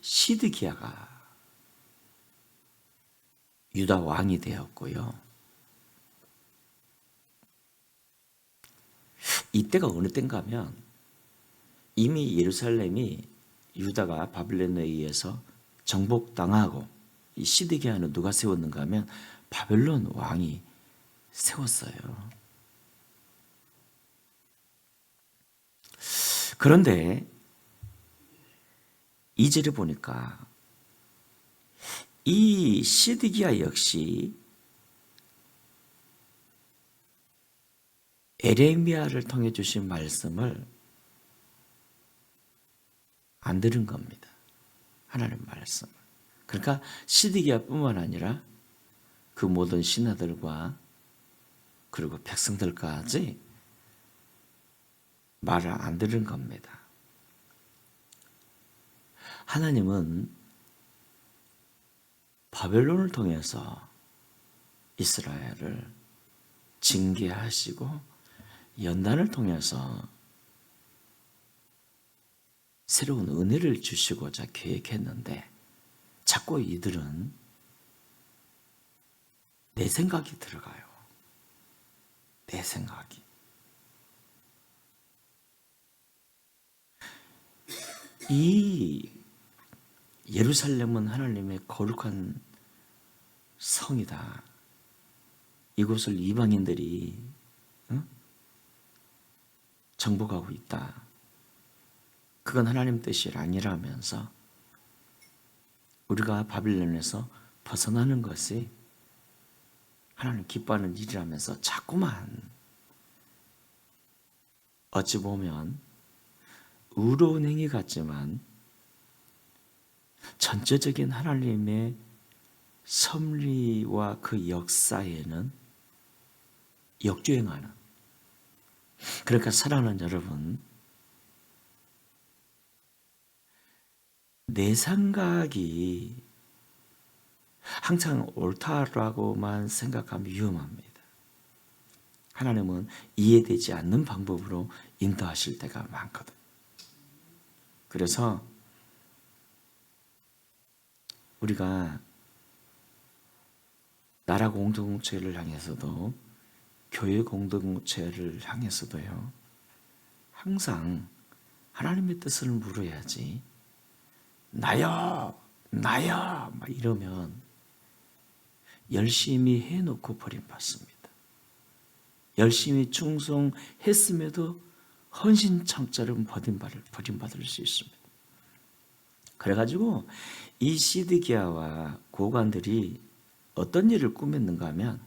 시드기야가 유다 왕이 되었고요. 이때가 어느 때인가 하면 이미 예루살렘이 유다가 바벨론에 의해서 정복당하고, 이 시드기야는 누가 세웠는가 하면 바벨론 왕이 세웠어요. 그런데 2절에 보니까 이 시드기야 역시 에레미야를 통해 주신 말씀을 안 들은 겁니다. 하나님 말씀을. 그러니까 시드기야뿐만 아니라 그 모든 신하들과 그리고 백성들까지 말을 안 들은 겁니다. 하나님은 바벨론을 통해서 이스라엘을 징계하시고 연단을 통해서 새로운 은혜를 주시고자 계획했는데, 자꾸 이들은 내 생각이 들어가요. 내 생각이. 이 예루살렘은 하나님의 거룩한 성이다. 이곳을 이방인들이 정복하고 있다. 그건 하나님 뜻이 아니라면서 우리가 바빌론에서 벗어나는 것이 하나님 기뻐하는 일이라면서 자꾸만 어찌 보면 의로운 행위 같지만 전체적인 하나님의 섭리와 그 역사에는 역주행하는, 그러니까 사랑하는 여러분, 내 생각이 항상 옳다라고만 생각하면 위험합니다. 하나님은 이해되지 않는 방법으로 인도하실 때가 많거든요. 그래서 우리가 나라 공동체를 향해서도 교회 공동체를 향해서도요, 항상 하나님의 뜻을 물어야지, 나야 막 이러면 열심히 해놓고 버림받습니다. 열심히 충성했음에도 헌신창자는 버림받을 수 있습니다. 그래가지고 이 시드기야와 고관들이 어떤 일을 꾸몄는가 하면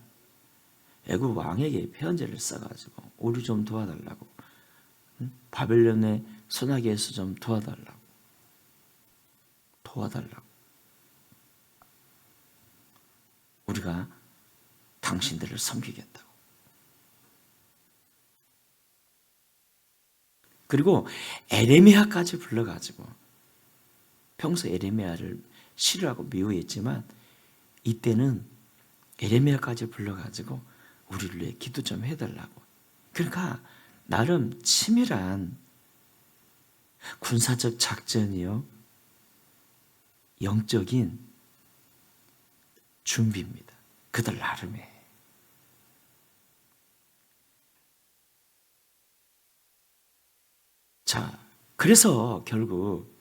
애굽 왕에게 편지를 써가지고 우리 좀 도와달라고, 바벨론의 소나기에서 좀 도와달라고 우리가 당신들을 섬기겠다고. 그리고 에레미야까지 불러가지고, 평소 에레미야를 싫어하고 미워했지만 이때는 에레미야까지 불러가지고 우리를 위해 기도 좀 해달라고. 그러니까 나름 치밀한 군사적 작전이요, 영적인 준비입니다. 그들 나름의. 자, 그래서 결국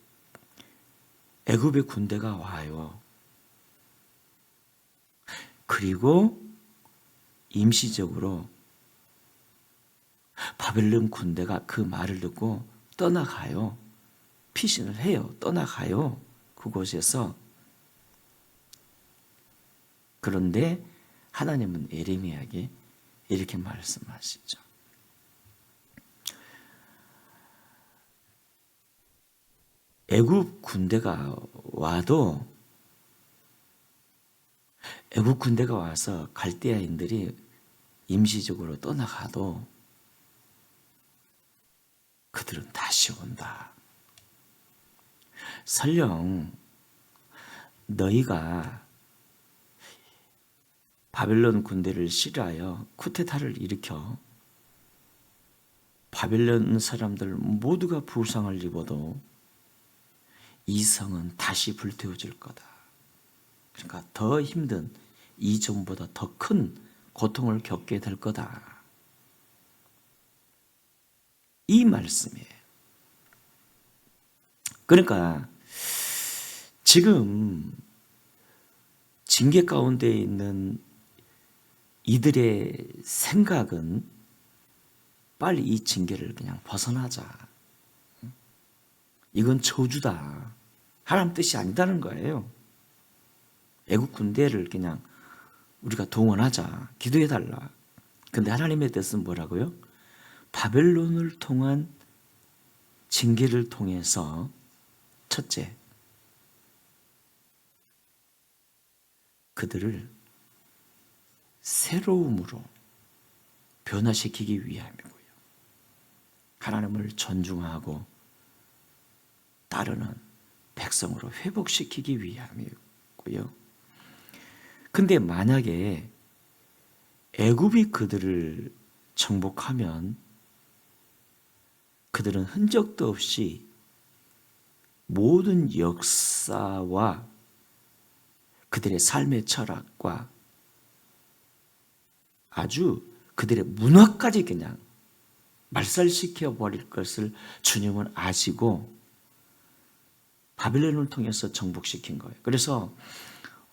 애굽의 군대가 와요. 그리고 임시적으로 바벨론 군대가 그 말을 듣고 떠나가요. 피신을 해요. 떠나가요. 그곳에서. 그런데 하나님은 에레미야에게 이렇게 말씀하시죠. 애굽 군대가 와도, 애굽 군대가 와서 갈대아인들이 임시적으로 떠나가도 그들은 다시 온다. 설령 너희가 바벨론 군대를 싫어하여 쿠데타를 일으켜 바벨론 사람들 모두가 부상을 입어도 이 성은 다시 불태워질 거다. 그러니까 더 힘든 이전보다 더 큰 고통을 겪게 될 거다. 이 말씀이에요. 그러니까 지금 징계 가운데 있는 이들의 생각은 빨리 이 징계를 그냥 벗어나자. 이건 저주다. 하나님 뜻이 아니다는 거예요. 애국 군대를 그냥 우리가 동원하자. 기도해달라. 근데 하나님의 뜻은 뭐라고요? 바벨론을 통한 징계를 통해서 첫째, 그들을 새로움으로 변화시키기 위함이고요. 하나님을 존중하고 따르는 백성으로 회복시키기 위함이고요. 근데 만약에 애굽이 그들을 정복하면 그들은 흔적도 없이 모든 역사와 그들의 삶의 철학과 아주 그들의 문화까지 그냥 말살시켜 버릴 것을 주님은 아시고 바벨론을 통해서 정복시킨 거예요. 그래서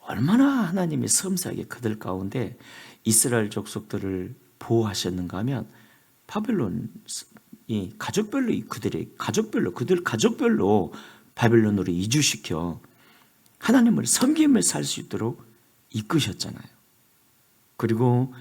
얼마나 하나님이 섬세하게 그들 가운데 이스라엘 족속들을 보호하셨는가 하면 바벨론이 가족별로 그들 가족별로 바벨론으로 이주시켜 하나님을 섬기며 살 수 있도록 이끄셨잖아요. 그리고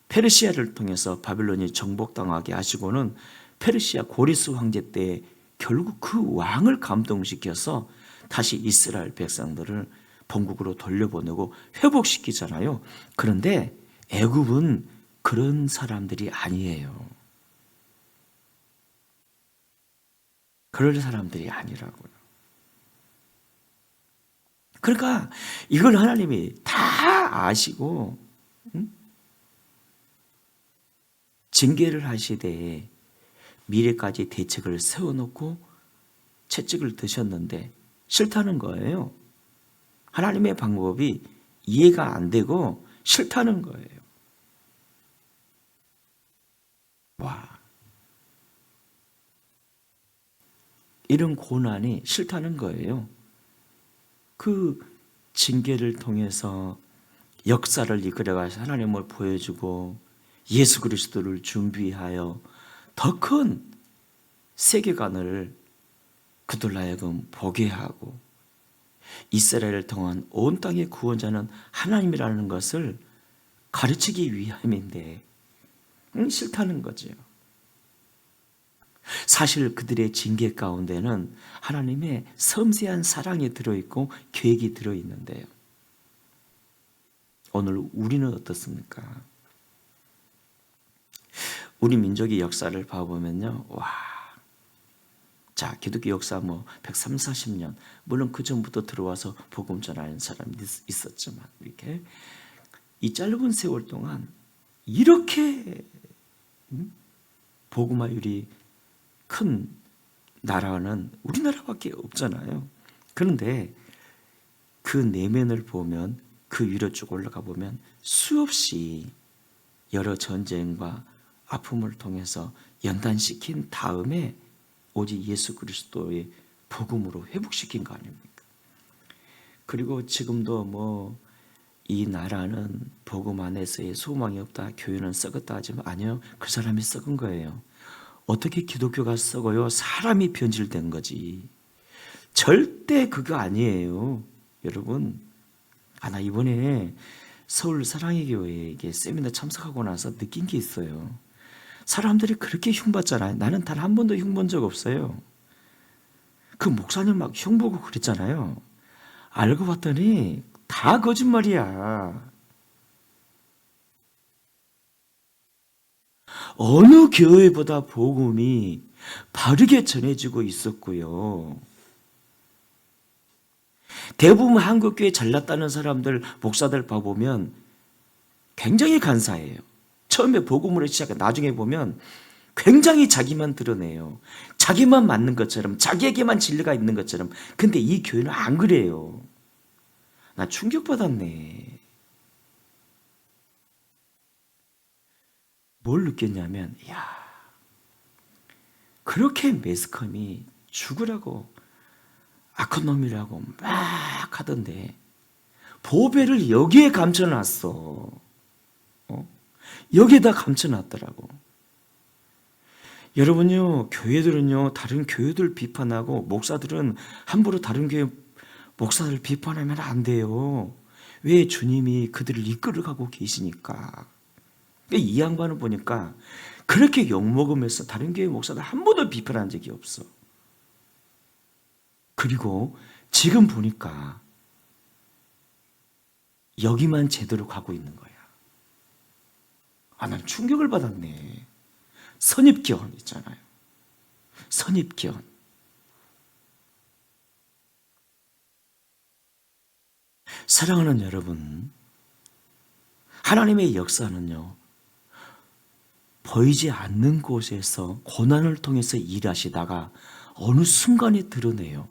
페르시아를 통해서 바벨론이 정복당하게 하시고는 페르시아 고레스 황제 때 결국 그 왕을 감동시켜서 다시 이스라엘 백성들을 본국으로 돌려보내고 회복시키잖아요. 그런데 애굽은 그런 사람들이 아니에요. 그럴 사람들이 아니라고요. 그러니까 이걸 하나님이 다 아시고 징계를 하시되 미래까지 대책을 세워놓고 채찍을 드셨는데 싫다는 거예요. 하나님의 방법이 이해가 안 되고 싫다는 거예요. 와, 이런 고난이 싫다는 거예요. 그 징계를 통해서 역사를 이끌어가서 하나님을 보여주고 예수 그리스도를 준비하여 더 큰 세계관을 그들로 하여금 보게 하고 이스라엘을 통한 온 땅의 구원자는 하나님이라는 것을 가르치기 위함인데 싫다는 거죠. 사실 그들의 징계 가운데는 하나님의 섬세한 사랑이 들어있고 계획이 들어있는데요. 오늘 우리는 어떻습니까? 우리 민족의 역사를 봐보면요. 와, 자, 기독교 역사 130, 40년, 물론 그 전부터 들어와서 복음 전하는 사람이 있었지만 이렇게 이 짧은 세월 동안 이렇게 복음화율이 큰 나라는 우리나라밖에 없잖아요. 그런데 그 내면을 보면 그 위로 쭉 올라가 보면 수없이 여러 전쟁과 아픔을 통해서 연단시킨 다음에 오직 예수 그리스도의 복음으로 회복시킨 거 아닙니까? 그리고 지금도 이 나라는 복음 안에서의 소망이 없다, 교회는 썩었다 하지만 아니요, 그 사람이 썩은 거예요. 어떻게 기독교가 썩어요? 사람이 변질된 거지. 절대 그거 아니에요. 여러분, 나 이번에 서울 사랑의 교회에 세미나 참석하고 나서 느낀 게 있어요. 사람들이 그렇게 흉봤잖아요. 나는 단 한 번도 흉본 적 없어요. 그 목사님 막 흉보고 그랬잖아요. 알고 봤더니 다 거짓말이야. 어느 교회보다 복음이 바르게 전해지고 있었고요. 대부분 한국교회 잘났다는 사람들, 목사들 봐보면 굉장히 간사해요. 처음에 복음으로 시작해 나중에 보면 굉장히 자기만 드러내요. 자기만 맞는 것처럼, 자기에게만 진리가 있는 것처럼. 근데 이 교회는 안 그래요. 나 충격받았네. 뭘 느꼈냐면, 야, 그렇게 매스컴이 죽으라고 악한 놈이라고 막 하던데 보배를 여기에 감춰놨어. 여기에다 감춰놨더라고. 여러분요, 교회들은요, 다른 교회들 비판하고 목사들은 함부로 다른 교회 목사들 비판하면 안 돼요. 왜? 주님이 그들을 이끌어가고 계시니까. 이 양반을 보니까 그렇게 욕먹으면서 다른 교회 목사들 한 번도 비판한 적이 없어. 그리고 지금 보니까 여기만 제대로 가고 있는 거야. 난 충격을 받았네. 선입견 있잖아요. 선입견. 사랑하는 여러분, 하나님의 역사는요, 보이지 않는 곳에서 고난을 통해서 일하시다가 어느 순간에 드러내요.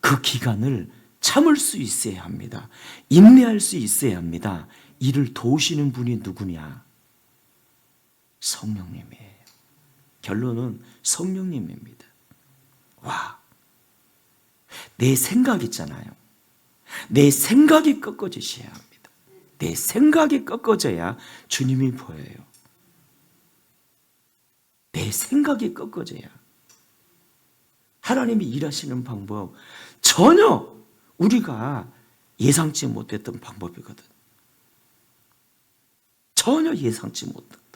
그 기간을 참을 수 있어야 합니다. 인내할 수 있어야 합니다. 이를 도우시는 분이 누구냐? 성령님이에요. 결론은 성령님입니다. 와, 내 생각 있잖아요. 내 생각이 꺾어지셔야 합니다. 내 생각이 꺾어져야 주님이 보여요. 내 생각이 꺾어져야. 하나님이 일하시는 방법 전혀 우리가 예상치 못했던 방법이거든. 전혀 예상치 못했던 방법.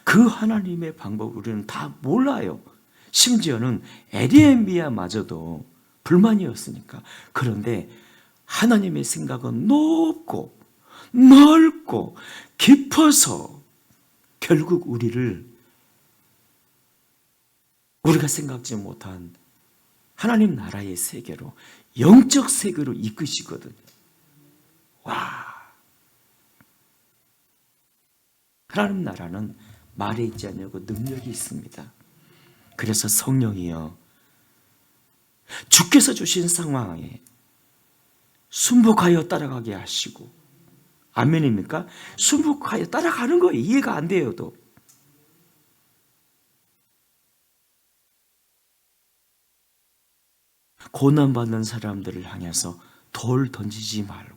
그 하나님의 방법 우리는 다 몰라요. 심지어는 에리에미야마저도 불만이었으니까. 그런데 하나님의 생각은 높고 넓고 깊어서 결국 우리가 생각지 못한 하나님 나라의 세계로, 영적 세계로 이끄시거든요. 와, 하나님 나라는 말에 있지 않냐고 능력이 있습니다. 그래서 성령이여, 주께서 주신 상황에 순복하여 따라가게 하시고, 아멘입니까? 순복하여 따라가는 거예요. 이해가 안 돼요도. 고난받는 사람들을 향해서 돌 던지지 말고,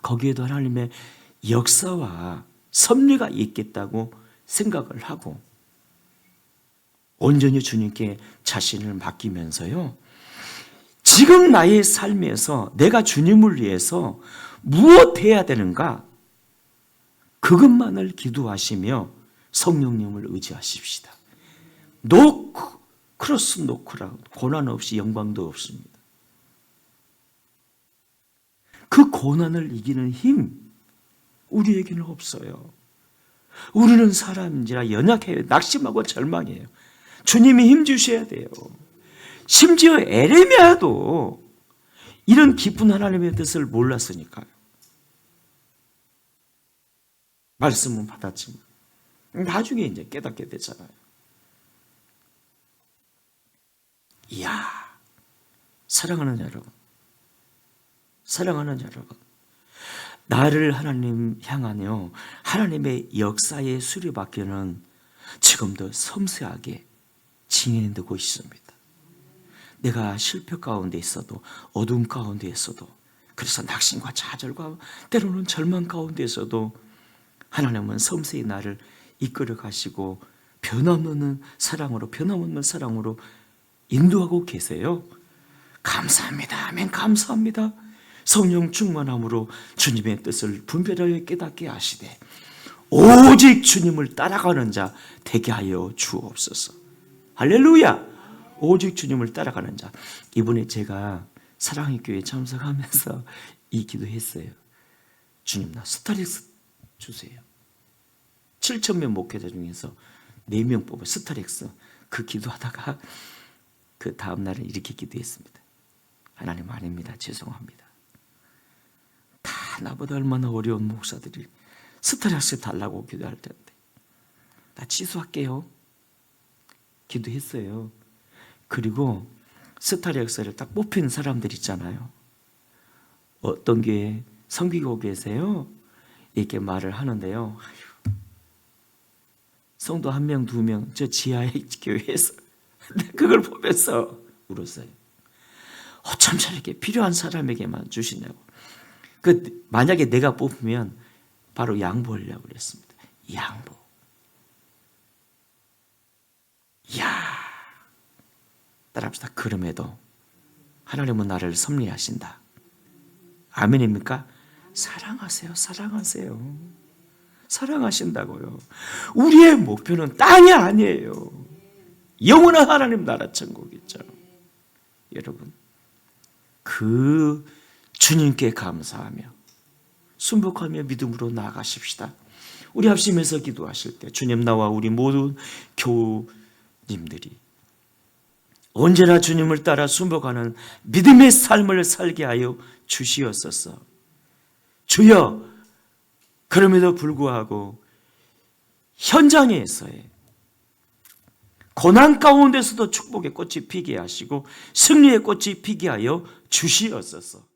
거기에도 하나님의 역사와 섭리가 있겠다고 생각을 하고 온전히 주님께 자신을 맡기면서요, 지금 나의 삶에서 내가 주님을 위해서 무엇 해야 되는가, 그것만을 기도하시며 성령님을 의지하십시다. 크로스 노크라, 고난 없이 영광도 없습니다. 그 고난을 이기는 힘 우리에게는 없어요. 우리는 사람인지라 연약해요. 낙심하고 절망해요. 주님이 힘 주셔야 돼요. 심지어 에레미야도 이런 깊은 하나님의 뜻을 몰랐으니까요. 말씀은 받았지만 나중에 이제 깨닫게 되잖아요. 이야, 사랑하는 여러분, 나를 하나님 향하여 하나님의 역사의 수리밖에는 지금도 섬세하게 진행되고 있습니다. 내가 실패 가운데 있어도, 어두운 가운데 있어도, 그래서 낙심과 좌절과 때로는 절망 가운데 있어도 하나님은 섬세히 나를 이끌어 가시고 변함없는 사랑으로 인도하고 계세요. 감사합니다. 아멘. 감사합니다. 성령 충만함으로 주님의 뜻을 분별하여 깨닫게 하시되 오직 주님을 따라가는 자 되게 하여 주옵소서. 할렐루야. 오직 주님을 따라가는 자. 이번에 제가 사랑의 교회 참석하면서 이 기도했어요. 주님, 나 스타렉스 주세요. 7,000명 목회자 중에서 4명 뽑아 스타렉스. 그 기도하다가 그 다음 날은 이렇게 기도했습니다. 하나님, 아닙니다. 죄송합니다. 다 나보다 얼마나 어려운 목사들이 스타렉스 달라고 기도할 텐데 나 취소할게요. 기도했어요. 그리고 스타일 역사를 딱 뽑힌 사람들 있잖아요. 어떤 교회 섬기고 계세요? 이렇게 말을 하는데요. 성도 1명, 2명 저 지하의 교회에서 그걸 보면서 울었어요. 어쩜 저렇게 필요한 사람에게만 주시냐고. 만약에 내가 뽑으면 바로 양보하려고 그랬습니다. 양보. 이야, 따라합시다. 그럼에도 하나님은 나를 섭리하신다. 아멘입니까? 사랑하세요. 사랑하세요. 사랑하신다고요. 우리의 목표는 땅이 아니에요. 영원한 하나님 나라 천국이죠. 여러분, 그 주님께 감사하며 순복하며 믿음으로 나아가십시다. 우리 합심해서 기도하실 때 주님, 나와 우리 모든 교우님들이 언제나 주님을 따라 순복하는 믿음의 삶을 살게 하여 주시옵소서. 주여, 그럼에도 불구하고 현장에서의 고난 가운데서도 축복의 꽃이 피게 하시고 승리의 꽃이 피게 하여 주시옵소서.